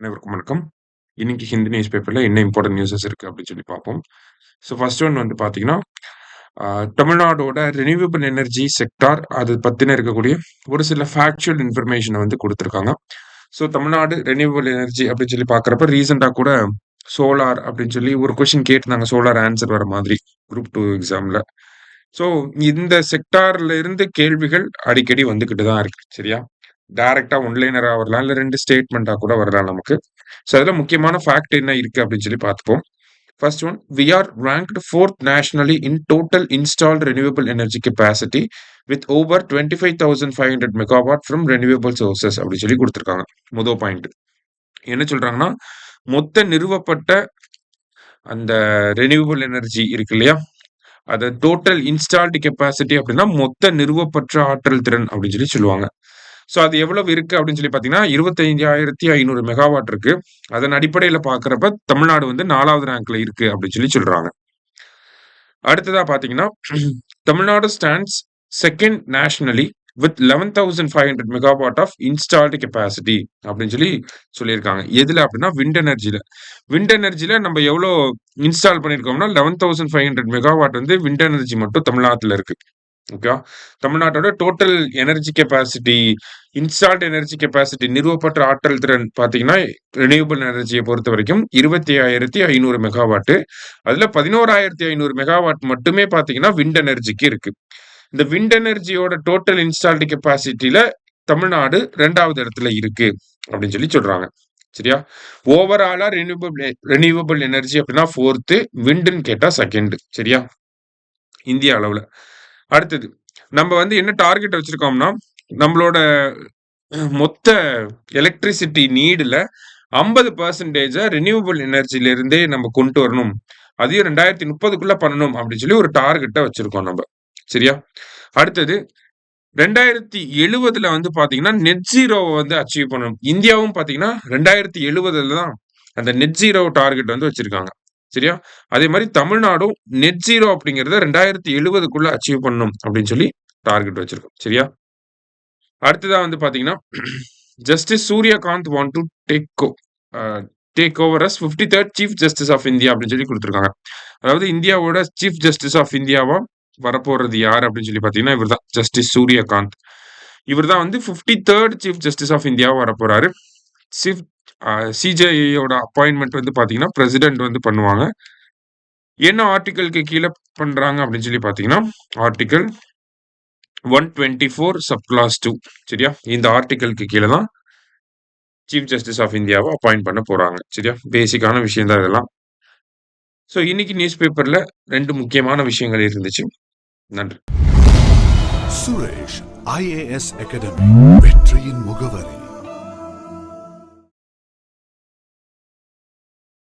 அனைவருக்கும் வணக்கம். இன்னைக்கு ஹிந்தி நியூஸ் பேப்பர்ல என்ன இம்பார்ட்டன்ட் நியூஸஸ் இருக்கு அப்படின்னு சொல்லி பார்ப்போம். ஸோ ஃபர்ஸ்ட் ஒன் வந்து பார்த்தீங்கன்னா, தமிழ்நாடோட ரினியூவபிள் எனர்ஜி செக்டார் அது பத்தின இருக்கக்கூடிய ஒரு சில ஃபேக்சுவல் இன்ஃபர்மேஷன வந்து குடுத்துருக்காங்க. ஸோ தமிழ்நாடு ரினியூவபிள் எனர்ஜி அப்படின்னு சொல்லி பார்க்குறப்ப ரீசென்ட்டா கூட சோலார் அப்படின்னு சொல்லி ஒரு கொஸ்டின் கேட்டிருந்தாங்க. சோலார் ஆன்சர் வர மாதிரி குரூப் 2 எக்ஸாம்ல. ஸோ இந்த செக்டார்ல இருந்து கேள்விகள் அடிக்கடி வந்துகிட்டு தான் இருக்கு. சரியா? டைரக்ட்டா ஒன்லைனரா வரலாம். இல்ல 2 ஸ்டேட்மெண்ட்டா கூட வரலாம் நமக்கு. ஸோ அதுல முக்கியமான ஃபேக்ட் என்ன இருக்கு அப்படின்னு சொல்லி பார்த்துப்போம். First one, we are ranked 4th nationally in total installed renewable energy capacity with over 25,500 megawatt from renewable sources அப்படின்னு சொல்லி குடுத்திருக்காங்க. முதல் பாயிண்ட். என்ன சொல்றாங்கன்னா, மொத்த நிறுவப்பட்ட அந்த ரினியூவபிள் எனர்ஜி இருக்கு இல்லையா? அத டோட்டல் இன்ஸ்டால்டு கெப்பாசிட்டி அப்படின்னா, மொத்த நிறுவப்பட்ட ஆற்றல் திறன் அப்படின்னு சொல்லி சொல்லுவாங்க. ஸோ அது எவ்வளவு இருக்கு அப்படின்னு சொல்லி பார்த்தீங்கன்னா, 25,500 மெகாவாட் இருக்கு. அதன் அடிப்படையில பார்க்கிறப்ப தமிழ்நாடு வந்து 4வது ரேங்க்ல இருக்கு அப்படின்னு சொல்லி சொல்றாங்க. அடுத்ததா பார்த்தீங்கன்னா, Tamil Nadu stands 2nd nationally with 11,500 megawatt of installed capacity அப்படின்னு சொல்லி சொல்லியிருக்காங்க. எதுல அப்படின்னா விண்ட் எனர்ஜில. விண்ட் எனர்ஜில நம்ம எவ்வளோ இன்ஸ்டால் பண்ணியிருக்கோம்னா 11,500 மெகாவாட் வந்து விண்ட் எனர்ஜி மட்டும் தமிழ்நாட்டுல இருக்கு. ஓகேவா? தமிழ்நாட்டோட total energy capacity, installed energy capacity நிறுவப்பட்ட ஆற்றல் திறன் பார்த்தீங்கன்னா, ரினியூவபிள் எனர்ஜிய பொறுத்தவரைக்கும் 25,500 மெகாவாட். அதுல 11,500 மெகாவாட் மட்டுமே பார்த்தீங்கன்னா, விண்ட் எனர்ஜிக்கு இருக்கு. இந்த விண்ட் எனர்ஜியோட டோட்டல் இன்ஸ்டால்டு கெப்பாசிட்டில தமிழ்நாடு 2வது இடத்துல இருக்கு அப்படின்னு சொல்லி சொல்றாங்க. சரியா? ஓவராலா ரினியூவபிள் எனர்ஜி அப்படின்னா 4த், விண்ட்ன்னு கேட்டா 2nd. சரியா? இந்திய அளவுல. அடுத்தது, நம்ம வந்து என்ன டார்கெட் வச்சிருக்கோம்னா, நம்மளோட மொத்த எலக்ட்ரிசிட்டி நீடுல 50% ரினியூவபிள் எனர்ஜில இருந்தே நம்ம கொண்டு வரணும். அதையும் 2030க்குள்ள பண்ணணும் அப்படின்னு சொல்லி ஒரு டார்கெட்ட வச்சிருக்கோம் நம்ம. சரியா? அடுத்தது 2070ல வந்து பார்த்தீங்கன்னா, நெட் ஜீரோவ வந்து அச்சீவ் பண்ணணும். இந்தியாவும் பார்த்தீங்கன்னா, 2070ல தான் அந்த நெட் ஜீரோ டார்கெட் வந்து வச்சிருக்காங்க. சரியா? அதே மாரி தமிழ்நாடும் நெட் ஜீரோ அப்படிங்கிறத 2070க்குள்ள அச்சீவ் பண்ணணும் அப்படின்னு சொல்லி டார்கெட் வச்சிருக்கோம். சரியா? அடுத்ததா வந்து பார்த்தீங்கன்னா, justice Surya Kant want to a take over as 53rd chief justice of India அப்படின்னு சொல்லி குடுத்துருக்காங்க. அதாவது இந்தியாவோட சீஃப் ஜஸ்டிஸ் ஆஃப் இந்தியாவா வரப்போறது யார் அப்படின்னு சொல்லி பார்த்தீங்கன்னா, இவர்தான் ஜஸ்டிஸ் சூர்யகாந்த். இவர்தான் வந்து 53rd சீஃப் ஜஸ்டிஸ் ஆஃப் இந்தியாவா வரப்போறாரு. சீஃப் சிஜேஐயோட அப்பாயின்ட்மென்ட் வந்து பார்த்தீங்கன்னா, பிரசிடென்ட் வந்து பண்ணுவாங்க. என்ன ஆர்டிகிள்க்கு கீழ பண்றாங்க அப்படின்னு சொல்லி பார்த்தீங்கன்னா, ஆர்டிகிள் 124 சப் கிளாஸ் 2. சரியா? இந்த ஆர்டிகிள்க்கு கீழ தான் சீஃப் ஜஸ்டிஸ் ஆஃப் இந்தியாவ அப்பாயிண்ட் பண்ண போறாங்க. சரியா? பேசிக்கான விஷயம் தான் இதெல்லாம். ஸோ இன்னைக்கு நியூஸ் பேப்பர்ல 2 முக்கியமான விஷயங்கள் இருந்துச்சு. நன்றி. சுரேஷ் IAS அகாடமி வெற்றியின் முகவரி.